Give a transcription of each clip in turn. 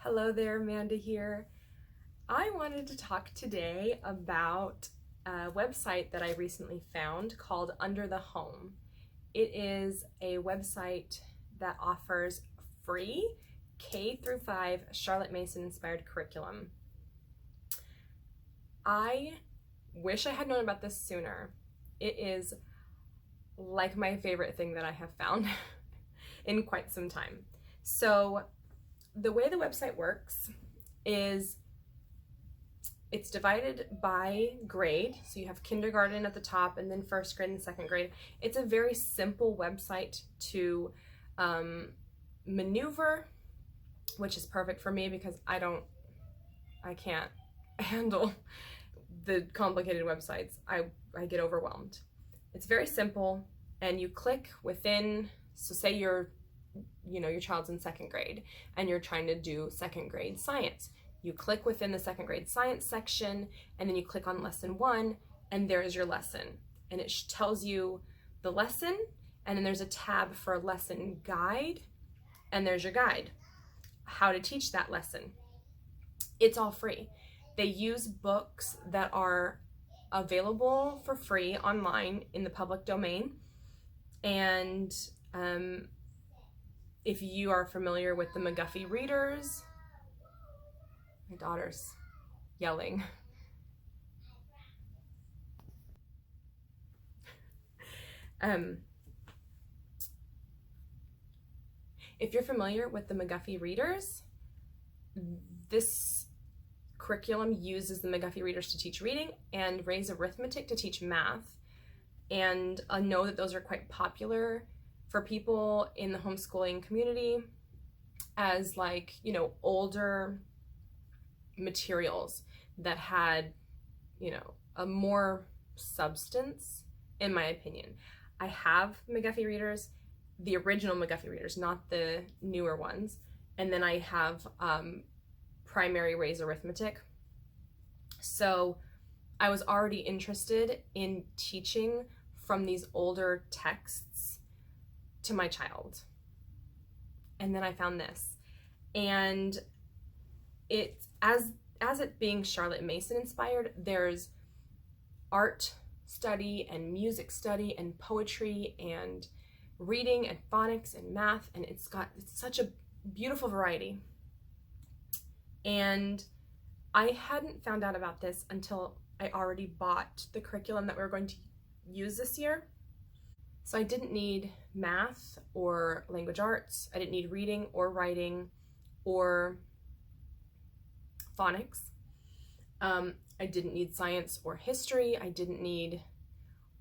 Hello there, Amanda here. I wanted to talk today about a website that I recently found called Under the Home. It is a website that offers free K through 5 Charlotte Mason inspired curriculum. I wish I had known about this sooner. It is like my favorite thing that I have found in quite some time. So the way the website works is it's divided by grade. So you have kindergarten at the top and then first grade and second grade. It's a very simple website to maneuver, which is perfect for me because I can't handle the complicated websites. I get overwhelmed. It's very simple, and you click within, so say your child's in second grade and you're trying to do second grade science. You click within the second grade science section and then you click on lesson 1 and there's your lesson. And it tells you the lesson, and then there's a tab for a lesson guide, and there's your guide, how to teach that lesson. It's all free. They use books that are available for free online in the public domain. And if you are familiar with the McGuffey readers, my daughter's yelling. If you're familiar with the McGuffey readers, this curriculum uses the McGuffey readers to teach reading and raise arithmetic to teach math. And I know that those are quite popular for people in the homeschooling community as older materials that had, a more substance, in my opinion. I have McGuffey readers, the original McGuffey readers, not the newer ones. And then I have primary raise arithmetic. So I was already interested in teaching from these older texts to my child. And then I found this. And it, as it being Charlotte Mason inspired, there's art study and music study and poetry and reading and phonics and math, and it's such a beautiful variety. And I hadn't found out about this until I already bought the curriculum that we were going to use this year. So I didn't need math or language arts. I didn't need reading or writing or phonics. I didn't need science or history. I didn't need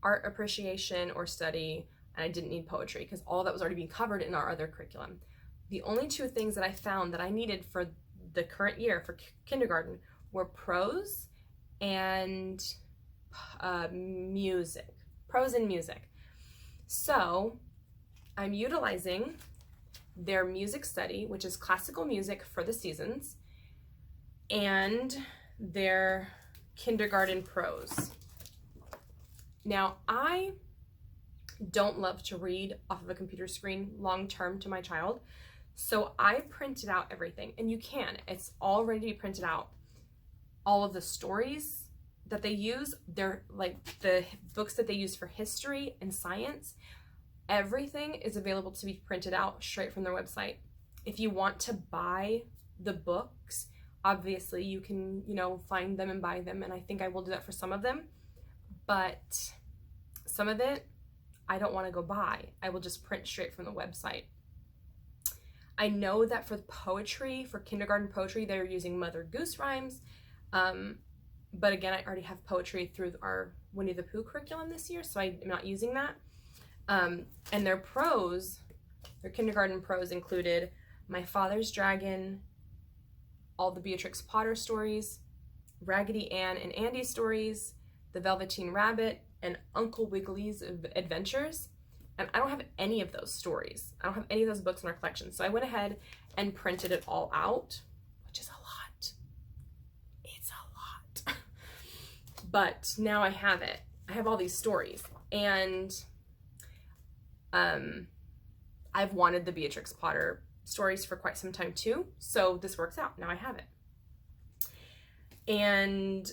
art appreciation or study, and I didn't need poetry because all that was already being covered in our other curriculum. The only two things that I found that I needed for the current year for kindergarten were prose and music. Prose and music. So I'm utilizing their music study, which is classical music for the seasons, and their kindergarten prose. Now, I don't love to read off of a computer screen long term to my child, so I printed out everything, and you can. It's all ready to be printed out. All of the stories that they use, they're like the books that they use for history and science, everything is available to be printed out straight from their website. If you want to buy the books, obviously you can, find them and buy them, and I think I will do that for some of them, but some of it I don't want to go buy. I will just print straight from the website. I know that for poetry, for kindergarten poetry, they're using Mother Goose rhymes, but again, I already have poetry through our Winnie the Pooh curriculum this year, so I'm not using that. And their prose, their kindergarten prose included My Father's Dragon, all the Beatrix Potter stories, Raggedy Ann and Andy stories, The Velveteen Rabbit, and Uncle Wiggily's Adventures. And I don't have any of those stories. I don't have any of those books in our collection. So I went ahead and printed it all out, which is a lot. It's a lot. But now I have it. I have all these stories. And I've wanted the Beatrix Potter stories for quite some time too, so this works out. Now I have it. And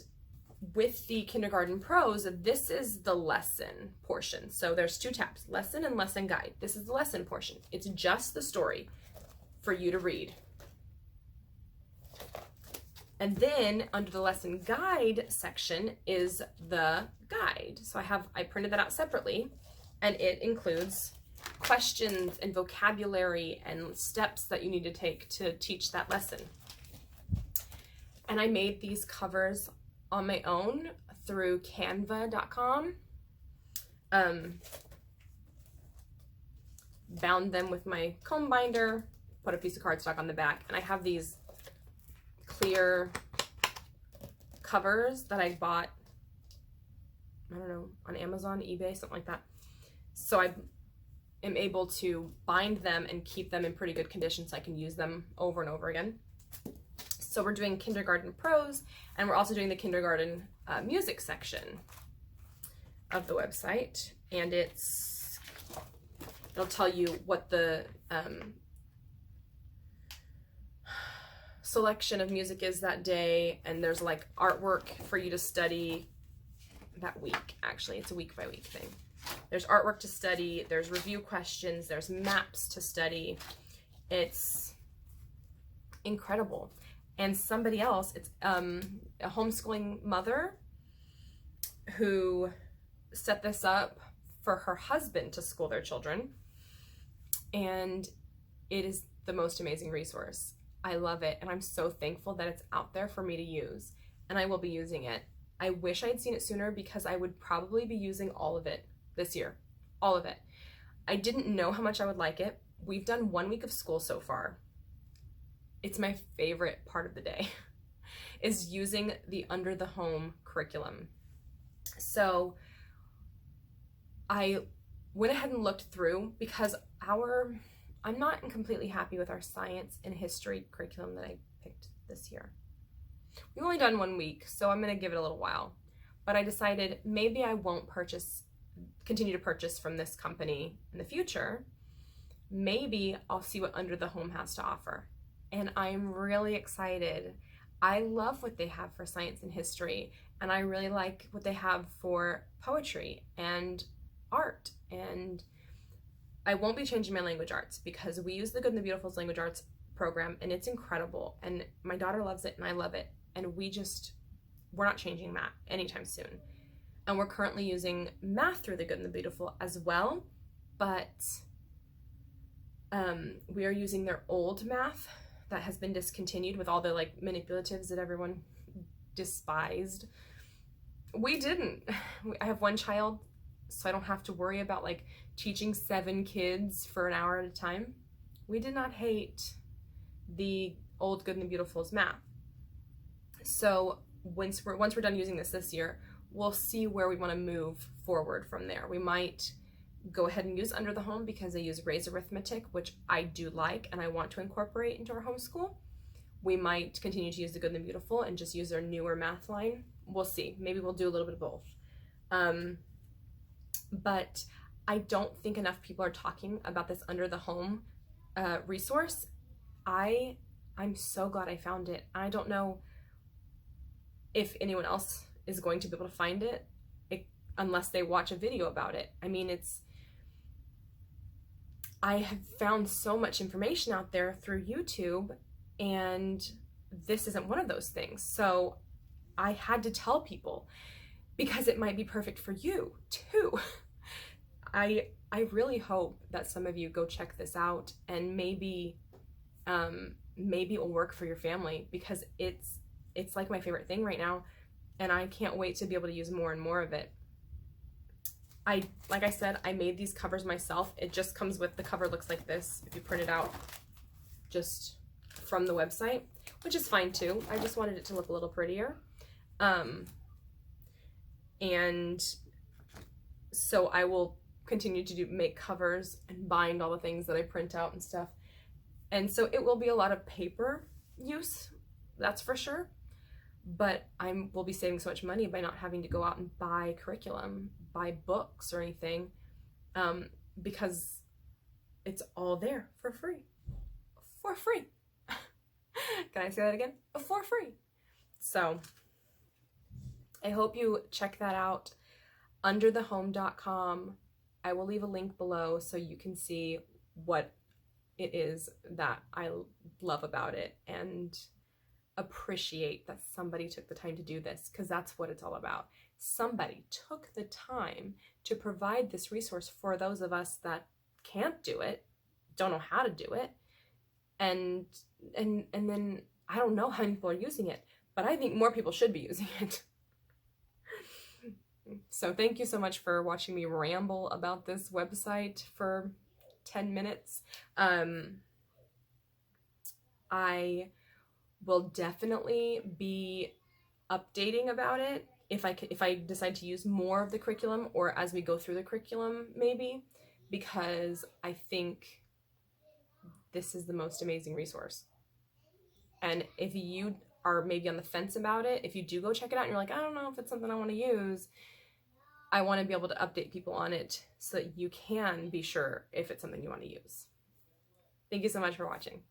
with the Kindergarten Pros, this is the lesson portion. So there's 2 tabs, lesson and lesson guide. This is the lesson portion. It's just the story for you to read. And then under the lesson guide section is the guide. So I printed that out separately, and it includes questions and vocabulary and steps that you need to take to teach that lesson. And I made these covers on my own through canva.com. Bound them with my comb binder, put a piece of cardstock on the back, and I have these clear covers that I bought, I don't know, on Amazon, eBay, something like that. So I am able to bind them and keep them in pretty good condition so I can use them over and over again. So we're doing Kindergarten Pros, and we're also doing the Kindergarten music section of the website, and it'll tell you what the selection of music is that day, and there's like artwork for you to study that week. Actually, it's a week by week thing. There's artwork to study, there's review questions, there's maps to study. It's incredible. And somebody else, it's a homeschooling mother who set this up for her husband to school their children, and it is the most amazing resource. I love it, and I'm so thankful that it's out there for me to use, and I will be using it. I wish I'd seen it sooner, because I would probably be using all of it this year. All of it. I didn't know how much I would like it. We've done 1 week of school so far. It's my favorite part of the day, is using the Under the Home curriculum. So I went ahead and looked through, because I'm not completely happy with our science and history curriculum that I picked this year. We've only done 1 week, so I'm gonna give it a little while. But I decided maybe I won't continue to purchase from this company in the future. Maybe I'll see what Under the Home has to offer. And I'm really excited. I love what they have for science and history, and I really like what they have for poetry and art. And I won't be changing my language arts, because we use the Good and the Beautiful's language arts program, and it's incredible, and my daughter loves it and I love it, and we're not changing that anytime soon. And we're currently using math through the Good and the Beautiful as well, but we are using their old math that has been discontinued with all the like manipulatives that everyone despised. We didn't. I have 1 child, so I don't have to worry about like teaching 7 kids for an hour at a time. We did not hate the old Good and the Beautiful's math. So once we're done using this year, we'll see where we want to move forward from there. We might go ahead and use Under the Home, because they use raised arithmetic, which I do like and I want to incorporate into our homeschool. We might continue to use the Good and the Beautiful and just use their newer math line. We'll see. Maybe we'll do a little bit of both. But I don't think enough people are talking about this Under the Home resource. I'm so glad I found it. I don't know if anyone else is going to be able to find it unless they watch a video about it. I mean, I have found so much information out there through YouTube, and this isn't one of those things. So I had to tell people, because it might be perfect for you too. I really hope that some of you go check this out, and maybe it will work for your family, because it's like my favorite thing right now, and I can't wait to be able to use more and more of it. Like I said, I made these covers myself. It just comes with, the cover looks like this if you print it out just from the website, which is fine too. I just wanted it to look a little prettier. And so I will continue to make covers and bind all the things that I print out and stuff. And so it will be a lot of paper use, that's for sure. But we'll be saving so much money by not having to go out and buy curriculum, buy books or anything, because it's all there for free for free. Can I say that again? For free. So I hope you check that out. Underthehome.com. I will leave a link below so you can see what it is that I love about it and appreciate that somebody took the time to do this, because that's what it's all about. Somebody took the time to provide this resource for those of us that can't do it, don't know how to do it, and then I don't know how many people are using it, but I think more people should be using it. So thank you so much for watching me ramble about this website for 10 minutes. I will definitely be updating about it if I decide to use more of the curriculum, or as we go through the curriculum maybe, because I think this is the most amazing resource. And if you are maybe on the fence about it, if you do go check it out and you're like, I don't know if it's something I want to use, I want to be able to update people on it so that you can be sure if it's something you want to use. Thank you so much for watching.